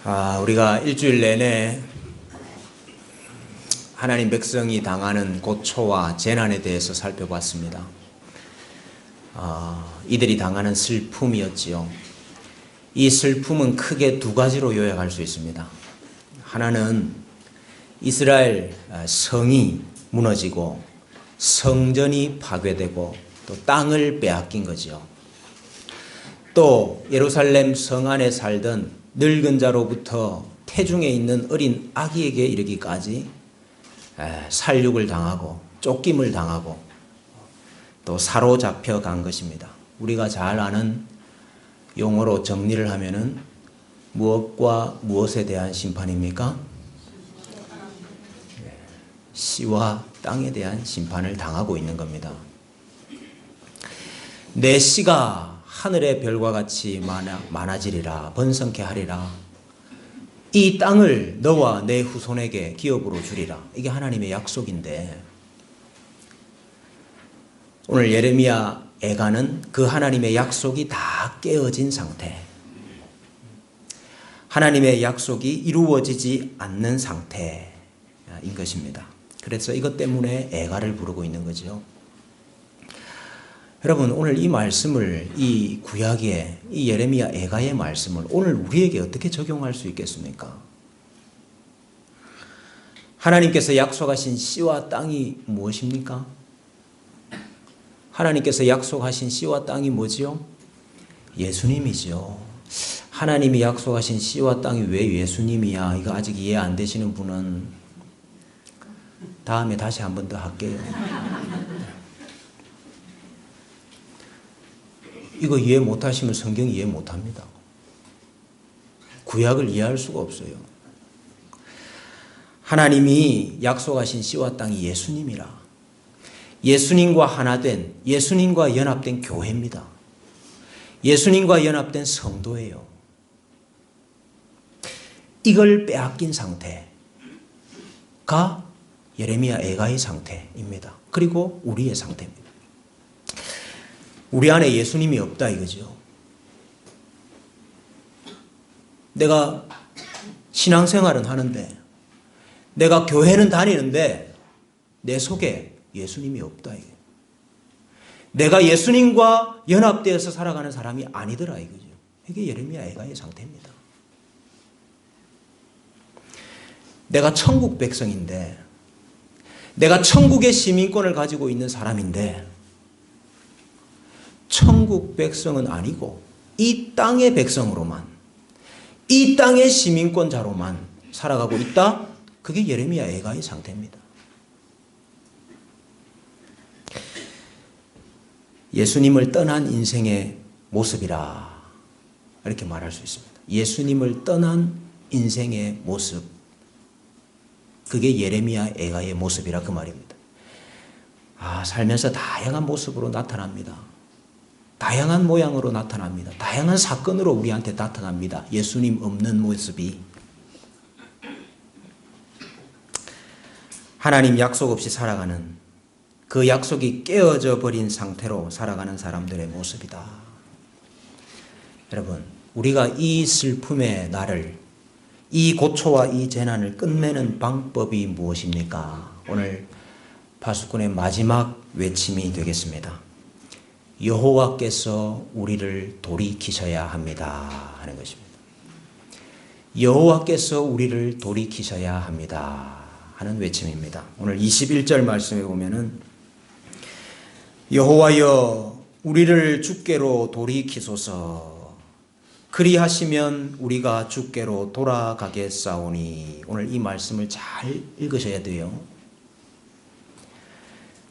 우리가 일주일 내내 하나님 백성이 당하는 고초와 재난에 대해서 살펴봤습니다. 이들이 당하는 슬픔이었지요. 이 슬픔은 크게 두 가지로 요약할 수 있습니다. 하나는 이스라엘 성이 무너지고 성전이 파괴되고 또 땅을 빼앗긴 거죠. 또 예루살렘 성 안에 살던 늙은 자로부터 태중에 있는 어린 아기에게 이르기까지 살육을 당하고 쫓김을 당하고 또 사로잡혀 간 것입니다. 우리가 잘 아는 용어로 정리를 하면은 무엇과 무엇에 대한 심판입니까? 씨와 땅에 대한 심판을 당하고 있는 겁니다. 내 씨가 하늘의 별과 같이 많아지리라, 번성케 하리라. 이 땅을 너와 내 후손에게 기업으로 주리라. 이게 하나님의 약속인데 오늘 예레미야 애가는 그 하나님의 약속이 다 깨어진 상태, 하나님의 약속이 이루어지지 않는 상태인 것입니다. 그래서 이것 때문에 애가를 부르고 있는 거죠. 여러분, 오늘 이 말씀을, 이 구약의 이 예레미야 애가의 말씀을 오늘 우리에게 어떻게 적용할 수 있겠습니까? 하나님께서 약속하신 씨와 땅이 무엇입니까? 하나님께서 약속하신 씨와 땅이 뭐지요? 예수님이죠. 하나님이 약속하신 씨와 땅이 왜 예수님이야? 이거 아직 이해 안 되시는 분은 다음에 다시 한 번 더 할게요. 이거 이해 못하시면 성경 이해 못합니다. 구약을 이해할 수가 없어요. 하나님이 약속하신 씨와 땅이 예수님이라. 예수님과 하나된, 예수님과 연합된 교회입니다. 예수님과 연합된 성도예요. 이걸 빼앗긴 상태가 예레미야 애가의 상태입니다. 그리고 우리의 상태입니다. 우리 안에 예수님이 없다 이거죠. 내가 신앙생활은 하는데, 내가 교회는 다니는데 내 속에 예수님이 없다 이게. 내가 예수님과 연합되어서 살아가는 사람이 아니더라 이거죠. 이게 예레미야 애가의 상태입니다. 내가 천국 백성인데, 내가 천국의 시민권을 가지고 있는 사람인데 천국 백성은 아니고 이 땅의 백성으로만, 이 땅의 시민권자로만 살아가고 있다? 그게 예레미야 애가의 상태입니다. 예수님을 떠난 인생의 모습이라 이렇게 말할 수 있습니다. 예수님을 떠난 인생의 모습, 그게 예레미야 애가의 모습이라 그 말입니다. 살면서 다양한 모습으로 나타납니다. 다양한 모양으로 나타납니다. 다양한 사건으로 우리한테 나타납니다. 예수님 없는 모습이. 하나님 약속 없이 살아가는, 그 약속이 깨어져 버린 상태로 살아가는 사람들의 모습이다. 여러분, 우리가 이 슬픔의 날을, 이 고초와 이 재난을 끝내는 방법이 무엇입니까? 오늘 파수꾼의 마지막 외침이 되겠습니다. 여호와께서 우리를 돌이키셔야 합니다 하는 것입니다. 여호와께서 우리를 돌이키셔야 합니다 하는 외침입니다. 오늘 21절 말씀에 보면은 여호와여 우리를 주께로 돌이키소서, 그리하시면 우리가 주께로 돌아가겠사오니. 오늘 이 말씀을 잘 읽으셔야 돼요.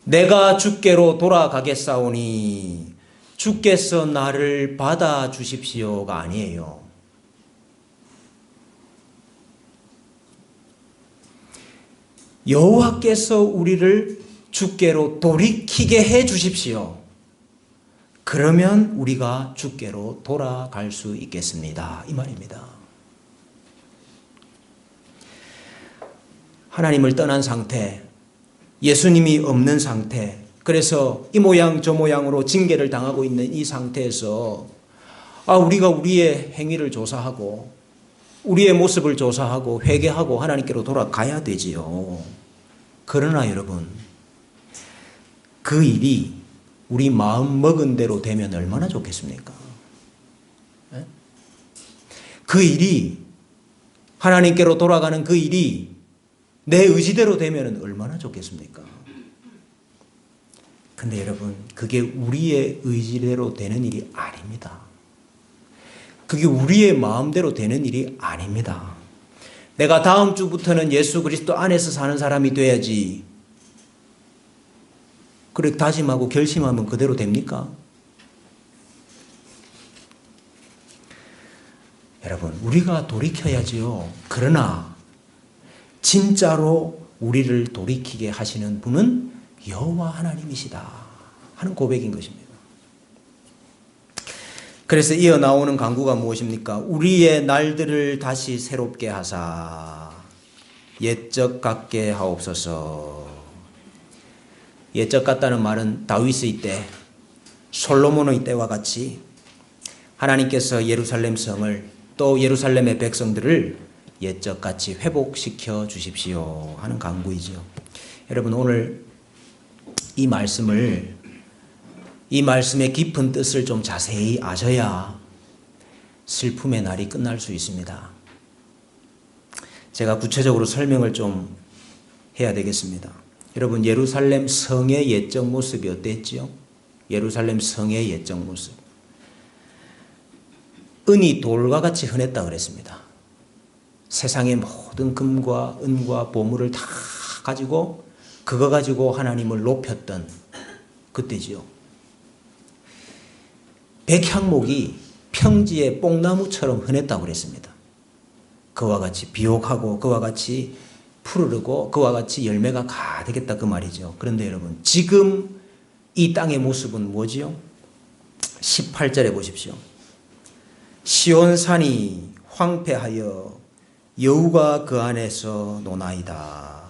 내가 주께로 돌아가겠사오니, 주께서 나를 받아주십시오가 아니에요. 여호와께서 우리를 주께로 돌이키게 해 주십시오. 그러면 우리가 주께로 돌아갈 수 있겠습니다. 이 말입니다. 하나님을 떠난 상태, 예수님이 없는 상태, 그래서 이 모양 저 모양으로 징계를 당하고 있는 이 상태에서 우리가 우리의 행위를 조사하고 우리의 모습을 조사하고 회개하고 하나님께로 돌아가야 되지요. 그러나 여러분, 그 일이 우리 마음 먹은 대로 되면 얼마나 좋겠습니까? 그 일이, 하나님께로 돌아가는 그 일이 내 의지대로 되면 얼마나 좋겠습니까? 근데 여러분, 그게 우리의 의지대로 되는 일이 아닙니다. 그게 우리의 마음대로 되는 일이 아닙니다. 내가 다음 주부터는 예수 그리스도 안에서 사는 사람이 돼야지. 그렇게 다짐하고 결심하면 그대로 됩니까? 여러분, 우리가 돌이켜야지요. 그러나 진짜로 우리를 돌이키게 하시는 분은 여호와 하나님이시다 하는 고백인 것입니다. 그래서 이어 나오는 간구가 무엇입니까? 우리의 날들을 다시 새롭게 하사 옛적 같게 하옵소서. 옛적 같다는 말은 다윗의 때, 솔로몬의 때와 같이 하나님께서 예루살렘 성을 또 예루살렘의 백성들을 옛적 같이 회복시켜 주십시오 하는 간구이죠. 여러분, 오늘 이 말씀의 깊은 뜻을 좀 자세히 아셔야 슬픔의 날이 끝날 수 있습니다. 제가 구체적으로 설명을 좀 해야 되겠습니다. 여러분, 예루살렘 성의 옛적 모습이 어땠지요? 예루살렘 성의 옛적 모습. 은이 돌과 같이 흔했다 그랬습니다. 세상의 모든 금과 은과 보물을 다 가지고 그거 가지고 하나님을 높였던 그때지요. 백향목이 평지의 뽕나무처럼 흔했다고 그랬습니다. 그와 같이 비옥하고 그와 같이 푸르르고 그와 같이 열매가 가득했다 그 말이죠. 그런데 여러분, 지금 이 땅의 모습은 뭐지요? 18절에 보십시오. 시온산이 황폐하여 여우가 그 안에서 노나이다.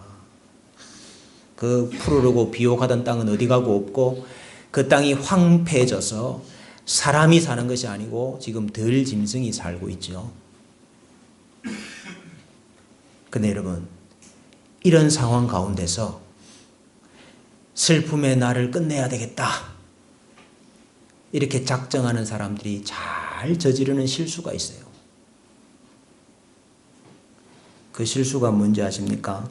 그 푸르르고 비옥하던 땅은 어디 가고 없고 그 땅이 황폐해져서 사람이 사는 것이 아니고 지금 들 짐승이 살고 있죠. 근데 여러분, 이런 상황 가운데서 슬픔의 날을 끝내야 되겠다, 이렇게 작정하는 사람들이 잘 저지르는 실수가 있어요. 그 실수가 뭔지 아십니까?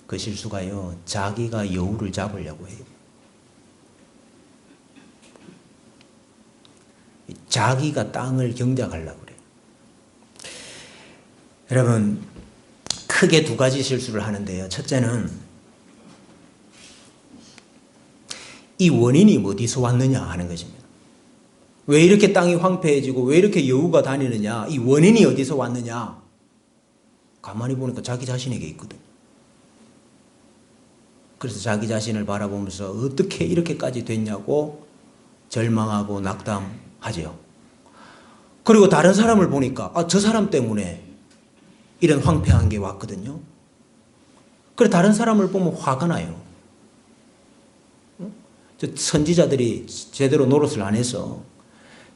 그 실수가요, 자기가 여우를 잡으려고 해요. 자기가 땅을 경작하려고 그래요. 여러분, 크게 두 가지 실수를 하는데요. 첫째는 이 원인이 어디서 왔느냐 하는 것입니다. 왜 이렇게 땅이 황폐해지고 왜 이렇게 여우가 다니느냐, 이 원인이 어디서 왔느냐. 가만히 보니까 자기 자신에게 있거든요. 그래서 자기 자신을 바라보면서 어떻게 이렇게까지 됐냐고 절망하고 낙담하죠. 그리고 다른 사람을 보니까 저 사람 때문에 이런 황폐한 게 왔거든요. 그래 다른 사람을 보면 화가 나요. 선지자들이 제대로 노릇을 안 해서,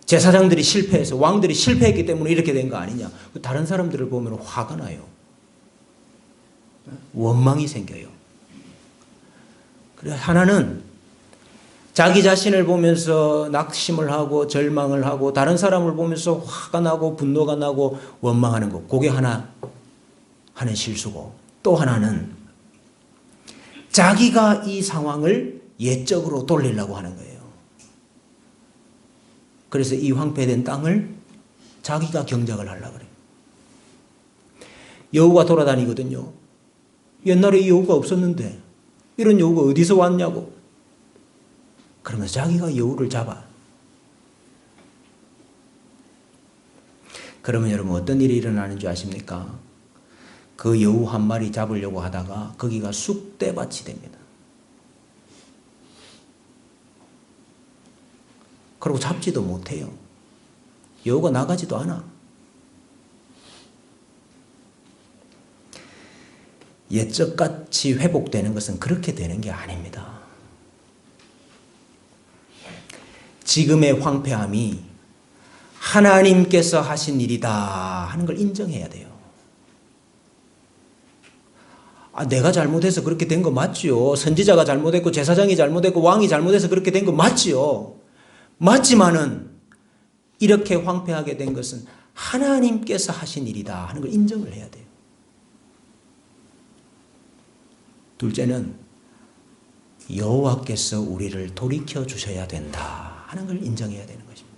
제사장들이 실패해서, 왕들이 실패했기 때문에 이렇게 된 거 아니냐. 다른 사람들을 보면 화가 나요. 원망이 생겨요. 그래 하나는 자기 자신을 보면서 낙심을 하고 절망을 하고 다른 사람을 보면서 화가 나고 분노가 나고 원망하는 것, 그게 하나 하는 실수고, 또 하나는 자기가 이 상황을 옛적으로 돌리려고 하는 거예요. 그래서 이 황폐된 땅을 자기가 경작을 하려고 그래요. 여우가 돌아다니거든요. 옛날에 여우가 없었는데 이런 여우가 어디서 왔냐고. 그러면서 자기가 여우를 잡아. 그러면 여러분 어떤 일이 일어나는 줄 아십니까? 그 여우 한 마리 잡으려고 하다가 거기가 쑥대밭이 됩니다. 그리고 잡지도 못해요. 여우가 나가지도 않아. 옛적같이 회복되는 것은 그렇게 되는 게 아닙니다. 지금의 황폐함이 하나님께서 하신 일이다 하는 걸 인정해야 돼요. 내가 잘못해서 그렇게 된 거 맞지요. 선지자가 잘못했고 제사장이 잘못했고 왕이 잘못해서 그렇게 된 거 맞지요. 맞지만은 이렇게 황폐하게 된 것은 하나님께서 하신 일이다 하는 걸 인정을 해야 돼요. 둘째는 여호와께서 우리를 돌이켜 주셔야 된다 하는 걸 인정해야 되는 것입니다.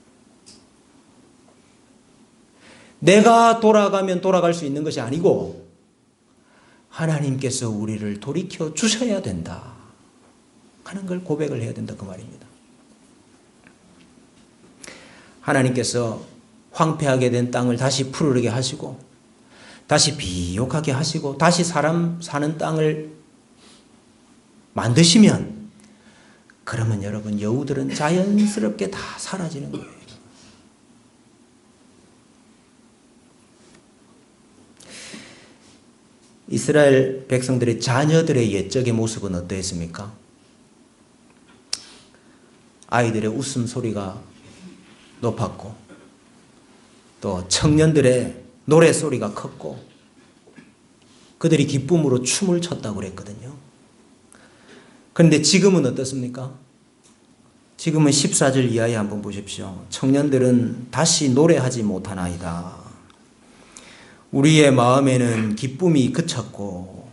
내가 돌아가면 돌아갈 수 있는 것이 아니고 하나님께서 우리를 돌이켜 주셔야 된다 하는 걸 고백을 해야 된다 그 말입니다. 하나님께서 황폐하게 된 땅을 다시 푸르르게 하시고 다시 비옥하게 하시고 다시 사람 사는 땅을 만드시면 그러면 여러분 여우들은 자연스럽게 다 사라지는 거예요. 이스라엘 백성들의 자녀들의 옛적의 모습은 어떠했습니까? 아이들의 웃음소리가 높았고 또 청년들의 노래소리가 컸고 그들이 기쁨으로 춤을 췄다고 그랬거든요. 그런데 지금은 어떻습니까? 지금은 14절 이하에 한번 보십시오. 청년들은 다시 노래하지 못하나이다. 우리의 마음에는 기쁨이 그쳤고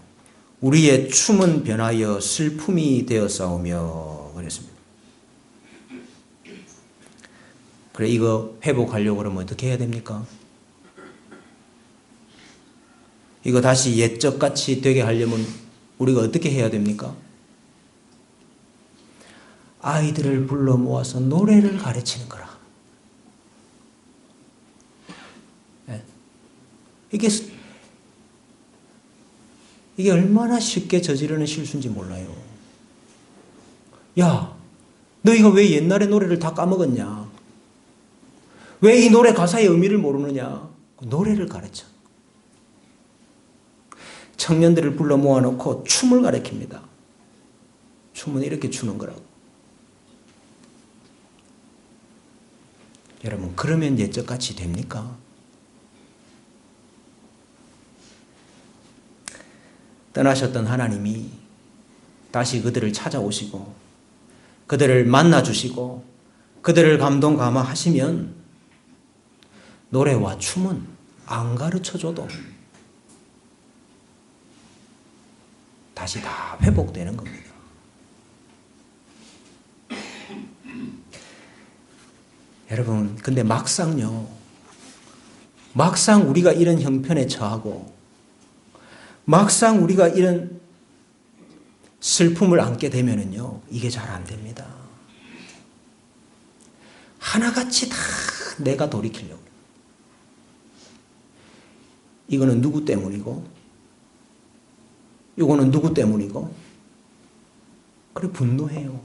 우리의 춤은 변하여 슬픔이 되었사오며 그랬습니다. 그래 이거 회복하려고 그러면 어떻게 해야 됩니까? 이거 다시 옛적같이 되게 하려면 우리가 어떻게 해야 됩니까? 아이들을 불러 모아서 노래를 가르치는 거라. 네. 이게 얼마나 쉽게 저지르는 실수인지 몰라요. 야, 너희가 왜 옛날의 노래를 다 까먹었냐? 왜 이 노래 가사의 의미를 모르느냐? 노래를 가르쳐. 청년들을 불러 모아놓고 춤을 가르칩니다. 춤은 이렇게 추는 거라고. 여러분, 그러면 옛적같이 됩니까? 떠나셨던 하나님이 다시 그들을 찾아오시고 그들을 만나주시고 그들을 감동 감화하시면 노래와 춤은 안 가르쳐줘도 다시 다 회복되는 겁니다. 여러분, 근데 막상 우리가 이런 형편에 처하고 막상 우리가 이런 슬픔을 안게 되면은요, 이게 잘 안 됩니다. 하나같이 다 내가 돌이키려고. 이거는 누구 때문이고, 이거는 누구 때문이고, 그래 분노해요.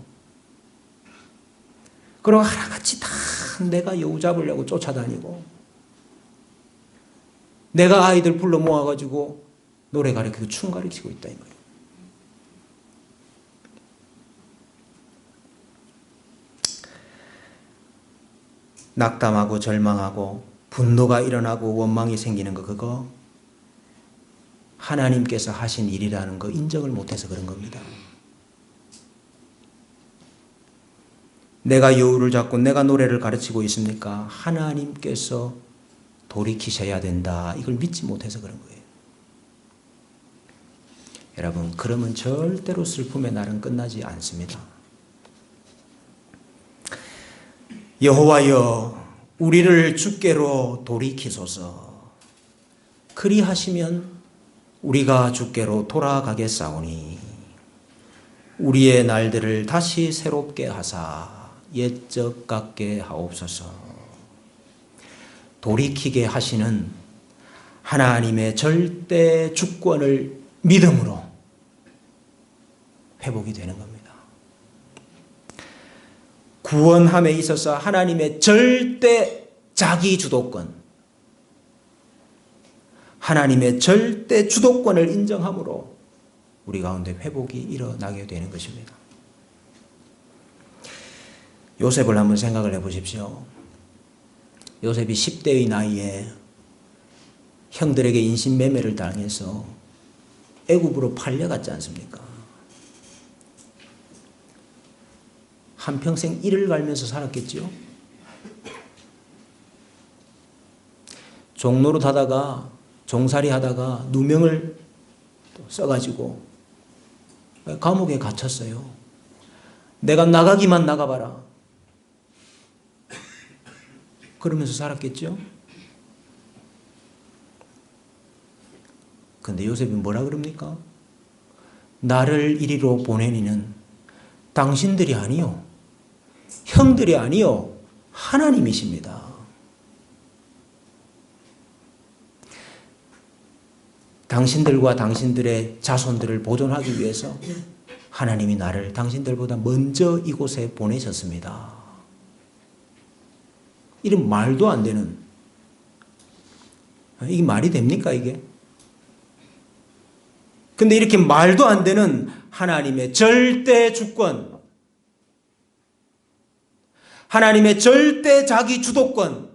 그리고 하나같이 다 내가 여우 잡으려고 쫓아다니고, 내가 아이들 불러 모아가지고 노래 가르치고 춤 가르치고 있다 이 말이에요. 낙담하고 절망하고 분노가 일어나고 원망이 생기는 거 그거 하나님께서 하신 일이라는 거 인정을 못해서 그런 겁니다. 내가 여우를 잡고 내가 노래를 가르치고 있습니까? 하나님께서 돌이키셔야 된다. 이걸 믿지 못해서 그런 거예요. 여러분, 그러면 절대로 슬픔의 날은 끝나지 않습니다. 여호와여, 우리를 주께로 돌이키소서. 그리하시면 우리가 주께로 돌아가겠사오니 우리의 날들을 다시 새롭게 하사 옛적 같게 하옵소서. 돌이키게 하시는 하나님의 절대 주권을 믿음으로 회복이 되는 겁니다. 구원함에 있어서 하나님의 절대 자기 주도권, 하나님의 절대 주도권을 인정함으로 우리 가운데 회복이 일어나게 되는 것입니다. 요셉을 한번 생각을 해보십시오. 요셉이 10대의 나이에 형들에게 인신매매를 당해서 애굽으로 팔려갔지 않습니까? 한평생 이를 갈면서 살았겠죠. 종노릇 하다가 종살이 하다가 누명을 써가지고 감옥에 갇혔어요. 내가 나가기만 나가봐라. 그러면서 살았겠죠. 근데 요셉이 뭐라 그럽니까? 나를 이리로 보내니는 당신들이 아니요, 형들이 아니요, 하나님이십니다. 당신들과 당신들의 자손들을 보존하기 위해서 하나님이 나를 당신들보다 먼저 이곳에 보내셨습니다. 이런 말도 안 되는, 이게 말이 됩니까 이게? 근데 이렇게 말도 안 되는 하나님의 절대 주권, 하나님의 절대 자기 주도권,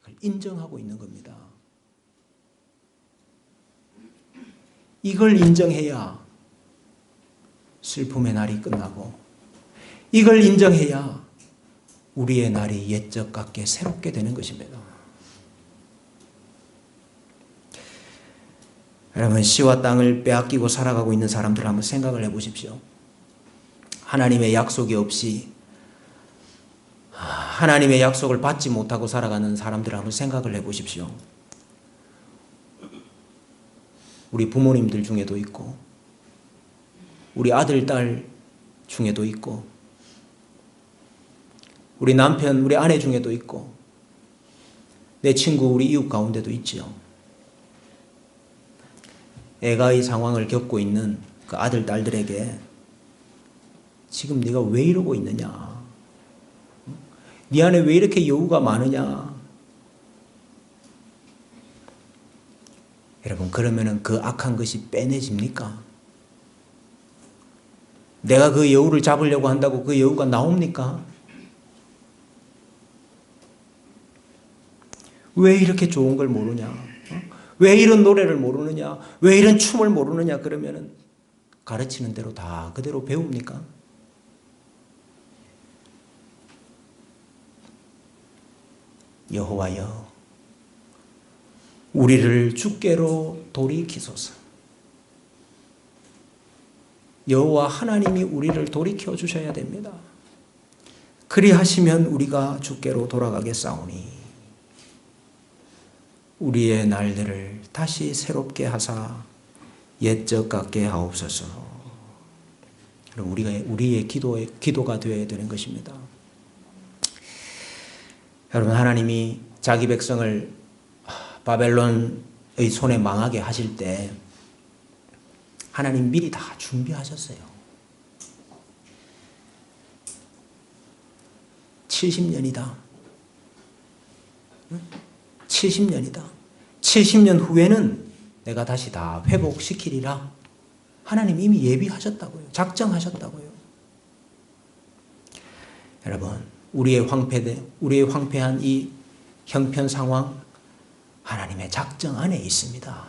그걸 인정하고 있는 겁니다. 이걸 인정해야 슬픔의 날이 끝나고, 이걸 인정해야 우리의 날이 옛적 같게 새롭게 되는 것입니다. 여러분, 씨와 땅을 빼앗기고 살아가고 있는 사람들 한번 생각을 해보십시오. 하나님의 약속이 없이 하나님의 약속을 받지 못하고 살아가는 사람들 한번 생각을 해보십시오. 우리 부모님들 중에도 있고, 우리 아들, 딸 중에도 있고, 우리 남편, 우리 아내 중에도 있고, 내 친구, 우리 이웃 가운데도 있죠. 애가의 상황을 겪고 있는 그 아들, 딸들에게 지금 네가 왜 이러고 있느냐? 네 안에 왜 이렇게 여우가 많으냐? 여러분, 그러면은 그 악한 것이 빼내집니까? 내가 그 여우를 잡으려고 한다고 그 여우가 나옵니까? 왜 이렇게 좋은 걸 모르냐? 왜 이런 노래를 모르느냐? 왜 이런 춤을 모르느냐? 그러면은 가르치는 대로 다 그대로 배웁니까? 여호와여, 우리를 주께로 돌이키소서. 여호와 하나님이 우리를 돌이켜 주셔야 됩니다. 그리하시면 우리가 주께로 돌아가겠사오니 우리의 날들을 다시 새롭게 하사 옛적 같게 하옵소서. 우리의 기도가 되어야 되는 것입니다. 여러분, 하나님이 자기 백성을 바벨론의 손에 망하게 하실 때 하나님 미리 다 준비하셨어요. 70년이다. 70년이다. 70년 후에는 내가 다시 다 회복시키리라. 하나님 이미 예비하셨다고요. 작정하셨다고요. 여러분, 우리의 황폐한 이 형편 상황, 하나님의 작정 안에 있습니다.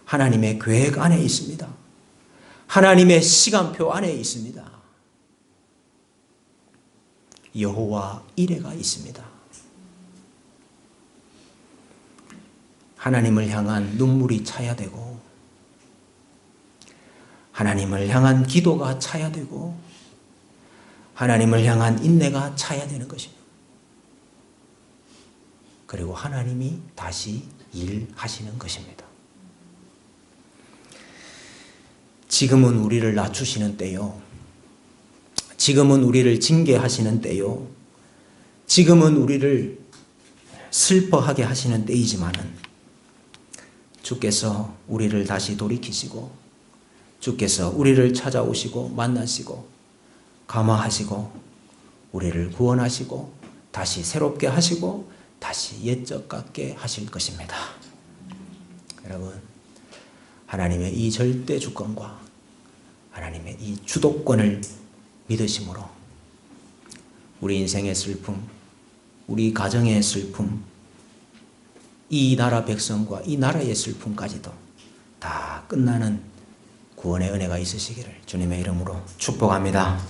하나님의 계획 안에 있습니다. 하나님의 시간표 안에 있습니다. 여호와 이레가 있습니다. 하나님을 향한 눈물이 차야 되고, 하나님을 향한 기도가 차야 되고, 하나님을 향한 인내가 차야 되는 것입니다. 그리고 하나님이 다시 일하시는 것입니다. 지금은 우리를 낮추시는 때요. 지금은 우리를 징계하시는 때요. 지금은 우리를 슬퍼하게 하시는 때이지만은 주께서 우리를 다시 돌이키시고, 주께서 우리를 찾아오시고 만나시고 감화하시고 우리를 구원하시고 다시 새롭게 하시고 다시 옛적 같게 하실 것입니다. 여러분, 하나님의 이 절대 주권과 하나님의 이 주도권을 믿으심으로 우리 인생의 슬픔, 우리 가정의 슬픔, 이 나라 백성과 이 나라의 슬픔까지도 다 끝나는 구원의 은혜가 있으시기를 주님의 이름으로 축복합니다.